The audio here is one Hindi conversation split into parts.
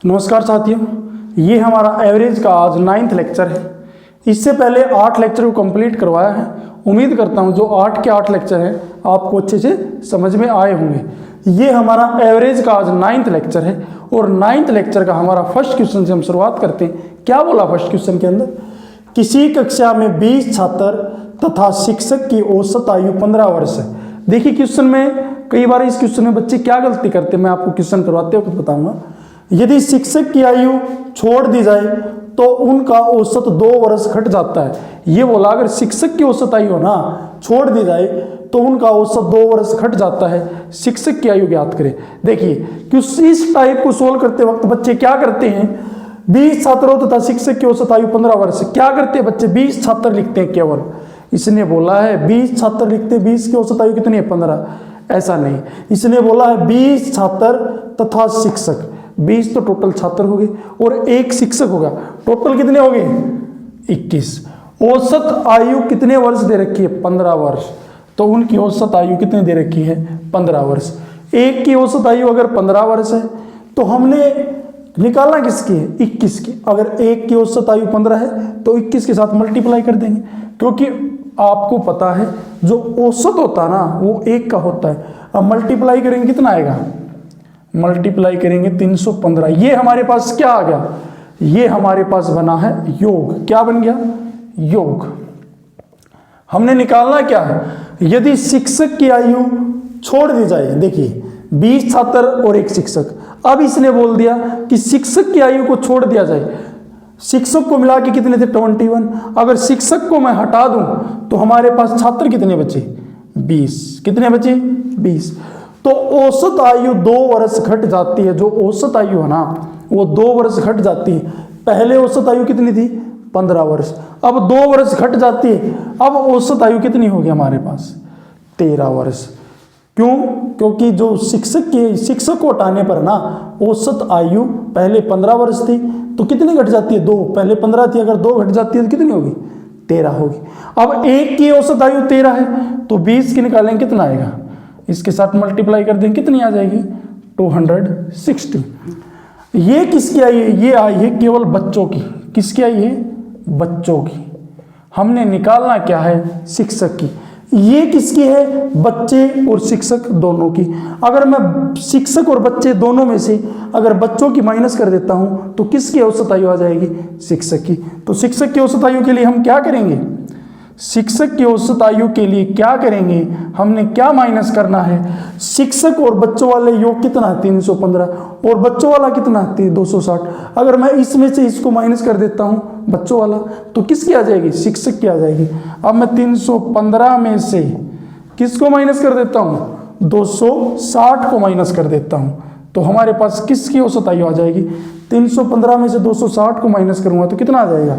नमस्कार साथियों, ये हमारा एवरेज का आज 9th लेक्चर है। इससे पहले 8 लेक्चर को कंप्लीट करवाया है। उम्मीद करता हूँ जो 8 के 8 लेक्चर हैं आपको अच्छे से समझ में आए होंगे। ये हमारा एवरेज का आज 9th लेक्चर है और 9th लेक्चर का हमारा फर्स्ट क्वेश्चन से हम शुरुआत करते हैं। क्या बोला फर्स्ट क्वेश्चन के अंदर? किसी कक्षा में 20 छात्र तथा शिक्षक की औसत आयु 15 वर्ष है। देखिए क्वेश्चन में कई बार इस क्वेश्चन में बच्चे क्या गलती करते हैं, मैं आपको क्वेश्चन करवाते वक्त बताऊंगा। यदि शिक्षक की आयु छोड़ दी जाए तो उनका औसत 2 वर्ष घट जाता है। ये बोला अगर शिक्षक की औसत आयु ना छोड़ दी जाए तो उनका औसत 2 वर्ष घट जाता है। शिक्षक की आयु ज्ञात करें। देखिए क्योंकि इस टाइप को सोल्व करते वक्त बच्चे क्या करते हैं, 20 छात्रों तथा शिक्षक की औसत आयु 15 वर्ष। क्या करते हैं बच्चे, 20 छात्र लिखते हैं केवल। इसने बोला है 20 छात्र लिखते, 20 की औसत आयु कितनी है, 15। ऐसा नहीं, इसने बोला है 20 छात्र तथा शिक्षक। 20 तो टोटल छात्र हो गए और एक शिक्षक होगा, टोटल कितने हो गए, 21। औसत आयु कितने वर्ष दे रखी है, 15 वर्ष। तो उनकी औसत आयु कितनी दे रखी है, 15 वर्ष। एक की औसत आयु अगर 15 वर्ष है तो हमने निकालना किसकी है, 21 की। अगर एक की औसत आयु 15 है तो 21 के साथ मल्टीप्लाई कर देंगे, क्योंकि आपको पता है जो औसत होता है ना वो 1 का होता है। अब मल्टीप्लाई करेंगे कितना आएगा, मल्टीप्लाई करेंगे 315। ये हमारे पास क्या आ गया, ये हमारे पास बना है योग। क्या बन गया, योग। हमने निकालना क्या है, यदि शिक्षक की आयु छोड़ दी जाए, देखिए 20 छात्र और एक शिक्षक। अब इसने बोल दिया कि शिक्षक की आयु को छोड़ दिया जाए। शिक्षक को मिला के कितने थे, 21। अगर शिक्षक को मैं हटा दूं तो हमारे पास छात्र कितने बचे, 20। कितने बचे, 20। तो औसत आयु 2 वर्ष घट जाती है। जो औसत आयु है ना वो 2 वर्ष घट जाती है। पहले औसत आयु कितनी थी, 15 वर्ष। अब 2 वर्ष घट जाती है। अब औसत आयु कितनी होगी हमारे पास, 13 वर्ष। क्यों? क्योंकि जो शिक्षक को हटाने पर ना औसत आयु पहले 15 वर्ष थी तो कितनी घट जाती है, 2। पहले 15 थी, अगर 2 घट जाती है तो कितनी होगी, 13 होगी। अब एक की औसत आयु 13 है तो 20 की निकालेंगे कितना आएगा, इसके साथ मल्टीप्लाई कर देंगे, कितनी आ जाएगी, 260। ये किसकी आई है, ये आई है केवल बच्चों की। किसकी आई है, बच्चों की। हमने निकालना क्या है, शिक्षक की। ये किसकी है, बच्चे और शिक्षक दोनों की। अगर मैं शिक्षक और बच्चे दोनों में से अगर बच्चों की माइनस कर देता हूं तो किसकी औसत आयु आ जाएगी, शिक्षक की। तो शिक्षक की औसत आयु के लिए हम क्या करेंगे, शिक्षक की औसत आयु के लिए क्या करेंगे, हमने क्या माइनस करना है, शिक्षक और बच्चों वाले योग कितना है, 315, और बच्चों वाला कितना है, 260। अगर मैं इसमें से इसको माइनस कर देता हूं बच्चों वाला तो किसकी आ जाएगी, शिक्षक की आ जाएगी। अब मैं 315 में से किसको माइनस कर देता हूं, 260 को माइनस कर देता हूं तो हमारे पास किसकी औसत आयु आ जाएगी। 315 में से 260 को माइनस करूंगा तो कितना आ जाएगा,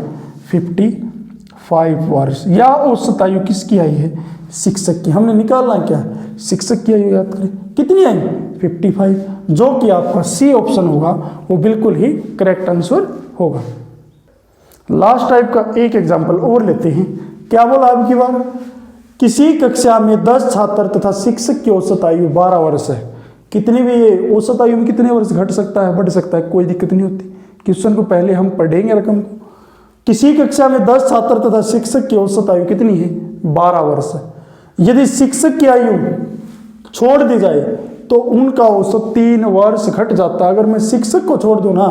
55 वर्ष। या औसत आयु किसकी आई है, शिक्षक की। हमने निकालना क्या है, शिक्षक की आयु याद करें, कितनी आई, 55, जो कि आपका सी ऑप्शन होगा वो बिल्कुल ही करेक्ट आंसर होगा। लास्ट टाइप का एक एग्जांपल और लेते हैं। क्या बोला अब की बार, किसी कक्षा में 10 छात्र तथा शिक्षक की औसत आयु 12 वर्ष है। कितनी भी ये औसत आयु में कितने वर्ष घट सकता है, बढ़ सकता है, कोई दिक्कत नहीं होती। क्वेश्चन को पहले हम पढ़ेंगे रकम को। किसी कक्षा में 10 छात्र तथा शिक्षक की औसत आयु कितनी है, 12 वर्ष है। यदि शिक्षक की आयु छोड़ दी जाए तो उनका औसत 3 वर्ष घट जाता है। अगर मैं शिक्षक को छोड़ दूं ना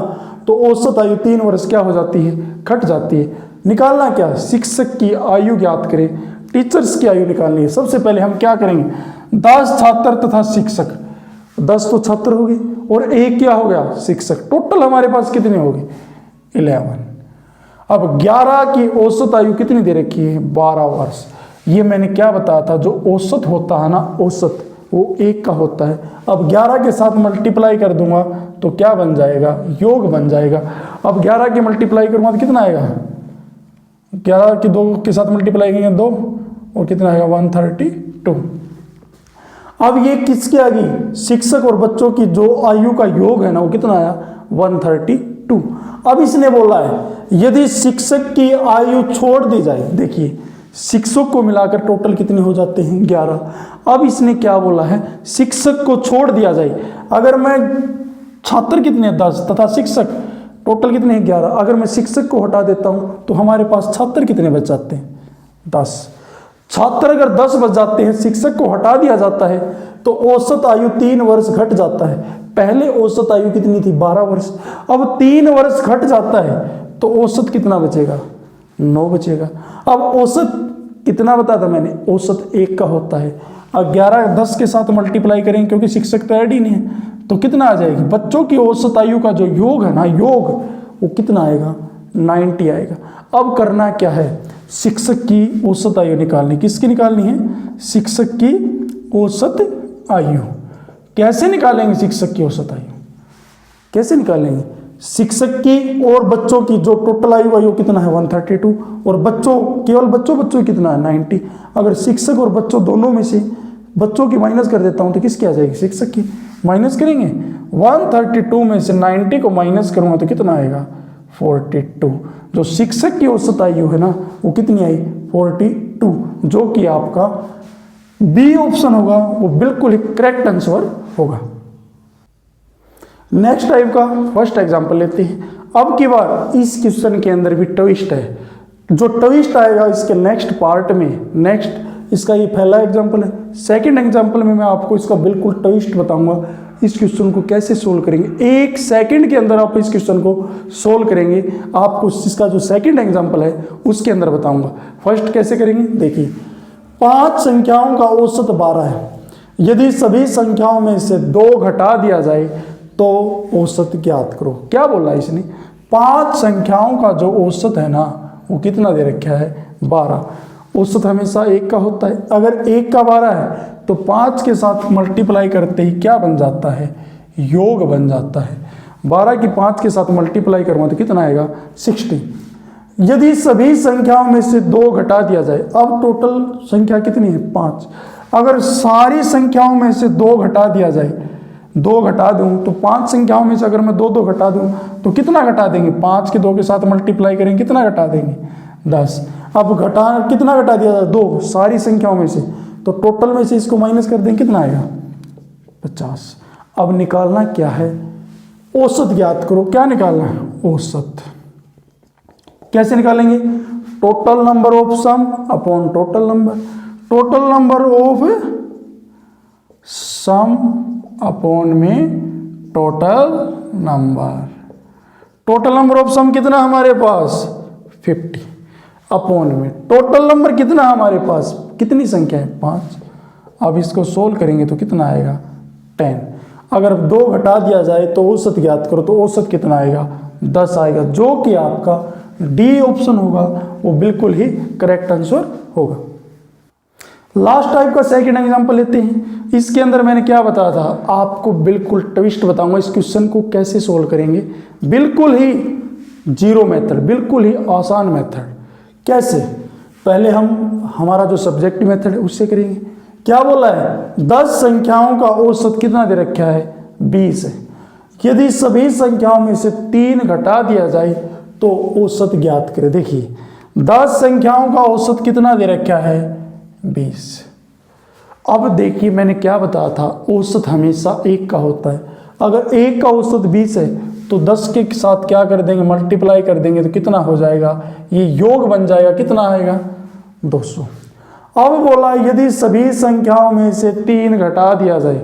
तो औसत आयु 3 वर्ष क्या हो जाती है, घट जाती है। निकालना क्या है, शिक्षक की आयु ज्ञात करें, टीचर्स की आयु निकालनी है। सबसे पहले हम क्या करेंगे, 10 छात्र तथा शिक्षक, 10 तो छात्र हो गए और एक क्या हो गया, शिक्षक। टोटल हमारे पास कितने हो गए, 11। अब 11 की औसत आयु कितनी दे रखी है, 12 वर्ष। ये मैंने क्या बताया था, जो औसत होता है ना, औसत वो 1 का होता है। अब 11 के साथ मल्टीप्लाई कर दूंगा तो क्या बन जाएगा, योग बन जाएगा। अब 11 के मल्टीप्लाई करूंगा तो कितना आएगा, 11 के 2 के साथ मल्टीप्लाई करेंगे 2 और कितना आएगा, 132। अब ये किसकी आ गई, शिक्षक और बच्चों की जो आयु का योग है ना वो कितना आया, 132। अब इसने बोला है यदि शिक्षक की आयु छोड़ दी जाए, देखिए शिक्षक को मिलाकर टोटल कितने हो जाते हैं, 11। अब इसने क्या बोला है, शिक्षक को छोड़ दिया जाए। अगर मैं छात्र कितने हैं 10 तथा शिक्षक टोटल कितने हैं 11। अगर मैं शिक्षक को हटा देता हूँ तो हमारे पास छात्र कितने बच जाते हैं 10। छात्र अगर 10 बच जाते हैं, शिक्षक को हटा दिया जाता है तो औसत आयु 3 वर्ष घट जाता है। पहले औसत आयु कितनी थी 12 वर्ष, अब 3 वर्ष घट जाता है तो औसत कितना बचेगा 9 बचेगा। अब औसत कितना बताया था मैंने, औसत 1 का होता है। अब 11 10 के साथ मल्टीप्लाई करेंगे क्योंकि शिक्षक तो ऐड ही नहीं है, तो कितना आ जाएगी बच्चों की औसत आयु का जो योग है ना, योग वो कितना आएगा 90 आएगा। अब करना क्या है, शिक्षक की औसत आयु निकालनी। किसकी निकालनी है, शिक्षक की औसत आयु। कैसे निकालेंगे शिक्षक की औसत आयु, कैसे निकालेंगे, शिक्षक की और बच्चों की जो टोटल आयु है वो कितना है 132, और बच्चों केवल बच्चों कितना है 90। अगर शिक्षक और बच्चों दोनों में से बच्चों की माइनस कर देता हूं तो किसकी आ जाएगी, शिक्षक की। माइनस करेंगे 132 में से 90 को माइनस करूंगा तो कितना आएगा 42। जो शिक्षक की औसत आयु है ना वो कितनी आई 42, जो कि आपका बी ऑप्शन होगा, वो बिल्कुल ही करेक्ट आंसर होगा। नेक्स्ट टाइप का फर्स्ट एग्जांपल लेते हैं। अब की बार इस क्वेश्चन के अंदर भी ट्विस्ट है। जो ट्विस्ट आएगा इसके नेक्स्ट पार्ट में, नेक्स्ट इसका ये पहला एग्जांपल है। सेकंड एग्जांपल में मैं आपको इसका बिल्कुल ट्विस्ट बताऊंगा, इस क्वेश्चन को कैसे सोल्व करेंगे। 1 सेकंड के अंदर आप इस क्वेश्चन को सोल्व करेंगे, आपको इसका जो सेकंड एग्जांपल है उसके अंदर बताऊंगा। फर्स्ट कैसे करेंगे, देखिए 5 संख्याओं का औसत 12 है। यदि सभी संख्याओं में से 2 घटा दिया जाए तो औसत ज्ञात करो। क्या बोला है इसने, 5 संख्याओं का जो औसत है ना वो कितना दे रखा है 12। औसत हमेशा 1 का होता है। अगर 1 का 12 है तो 5 के साथ मल्टीप्लाई करते ही क्या बन जाता है, योग बन जाता है। 12 की 5 के साथ मल्टीप्लाई करूँगा तो कितना आएगा 60। यदि सभी संख्याओं में से 2 घटा दिया जाए, अब टोटल संख्या कितनी है 5। अगर सारी संख्याओं में से 2 घटा दिया जाए, 2 घटा दूं तो 5 संख्याओं में से अगर मैं 2 घटा दूं तो कितना घटा देंगे, 5 के 2 के साथ मल्टीप्लाई करेंगे कितना घटा देंगे 10। अब कितना घटा दिया जाए 2 सारी संख्याओं में से, तो टोटल में से इसको माइनस कर देंगे कितना आएगा 50। अब निकालना क्या है, औसत ज्ञात करो। क्या निकालना है, औसत। कैसे निकालेंगे, total number of sum upon total number, total number of sum upon में total number. Total number of sum कितना हमारे पास 50 अपॉन में टोटल नंबर कितना हमारे पास, कितनी संख्या है 5। अब इसको सोल्व करेंगे तो कितना आएगा 10। अगर 2 घटा दिया जाए तो औसत ज्ञात करो, तो औसत कितना आएगा 10 आएगा, जो कि आपका डी ऑप्शन होगा, वो बिल्कुल ही करेक्ट आंसर होगा। लास्ट टाइप का सेकंड एग्जांपल लेते हैं। इसके अंदर मैंने क्या बताया था, आपको बिल्कुल ट्विस्ट बताऊंगा इस क्वेश्चन को कैसे सोल्व करेंगे। बिल्कुल ही जीरो मेथड, बिल्कुल ही आसान मेथड। कैसे, पहले हम हमारा जो सब्जेक्टिव मेथड है उससे करेंगे। क्या बोला है, 10 संख्याओं का औसत कितना दे रखा है 20 है। यदि सभी संख्याओं में से 3 घटा दिया जाए तो औसत ज्ञात करें। देखिए 10 संख्याओं का औसत कितना दे रखा है 20। अब देखिए मैंने क्या बताया था, औसत हमेशा 1 का होता है। अगर 1 का औसत 20 है तो 10 के साथ क्या कर देंगे, मल्टीप्लाई कर देंगे तो कितना हो जाएगा, ये योग बन जाएगा, कितना आएगा 200। अब बोला यदि सभी संख्याओं में से 3 घटा दिया जाए,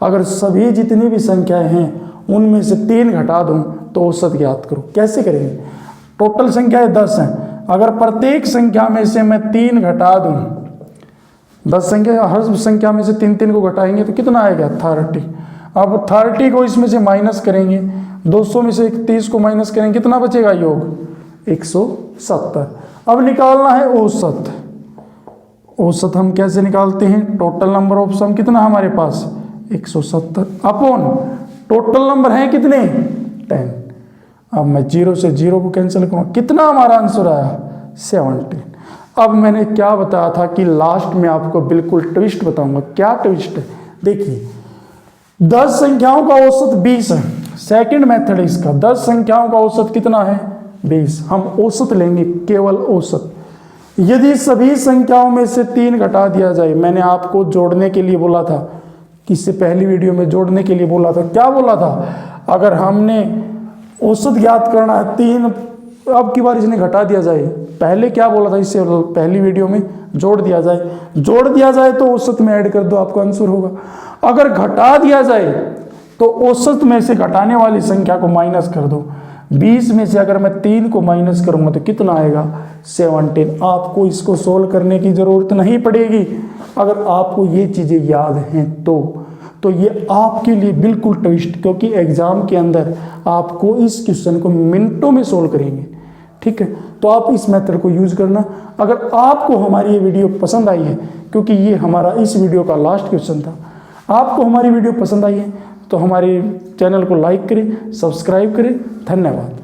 अगर सभी जितनी भी संख्याएं हैं उनमें से 3 घटा दूं तो औसत ज्ञात करो। कैसे करेंगे, टोटल संख्याएं 10 हैं, अगर प्रत्येक संख्या में से मैं 3 घटा दूं, 10 संख्या, हर संख्या में से 3 को घटाएंगे तो कितना आएगा 30। अब 30 को इसमें से माइनस करेंगे, 200 में से 30 को माइनस करेंगे, कितना बचेगा योग 170। अब निकालना है औसत। औसत हम कैसे निकालते हैं, टोटल नंबर ऑफ सम कितना हमारे पास 170 अपॉन टोटल नंबर है कितने 10। अब मैं 0 से 0 को कैंसिल करूँगा, कितना हमारा आंसर आया 17। अब मैंने क्या बताया था कि लास्ट में आपको बिल्कुल ट्विस्ट बताऊंगा। क्या ट्विस्ट है, देखिए 10 संख्याओं का औसत 20 है। सेकंड मेथड है इसका, 10 संख्याओं का औसत कितना है 20। हम औसत लेंगे, केवल औसत। यदि सभी संख्याओं में से 3 घटा दिया जाए, मैंने आपको जोड़ने के लिए बोला था, इससे पहली वीडियो में जोड़ने के लिए बोला था। क्या बोला था, अगर हमने औसत ज्ञात करना है 3, अब की बार इसने घटा दिया जाए, पहले क्या बोला था इससे पहली वीडियो में, जोड़ दिया जाए तो औसत में ऐड कर दो, आपका आंसर होगा। अगर घटा दिया जाए तो औसत में से घटाने वाली संख्या को माइनस कर दो। 20 में से अगर मैं 3 को माइनस करूंगा तो कितना आएगा? 17। आपको इसको सोल्व करने की जरूरत नहीं पड़ेगी अगर आपको ये चीजें याद हैं तो ये आपके लिए बिल्कुल ट्विस्ट, क्योंकि एग्जाम के अंदर आपको इस क्वेश्चन को मिनटों में सोल्व करेंगे। ठीक है, तो आप इस मेथड को यूज करना। अगर आपको हमारी ये वीडियो पसंद आई है, क्योंकि ये हमारा इस वीडियो का लास्ट क्वेश्चन था, आपको हमारी वीडियो पसंद आई है तो हमारे चैनल को लाइक करें, सब्सक्राइब करें। धन्यवाद।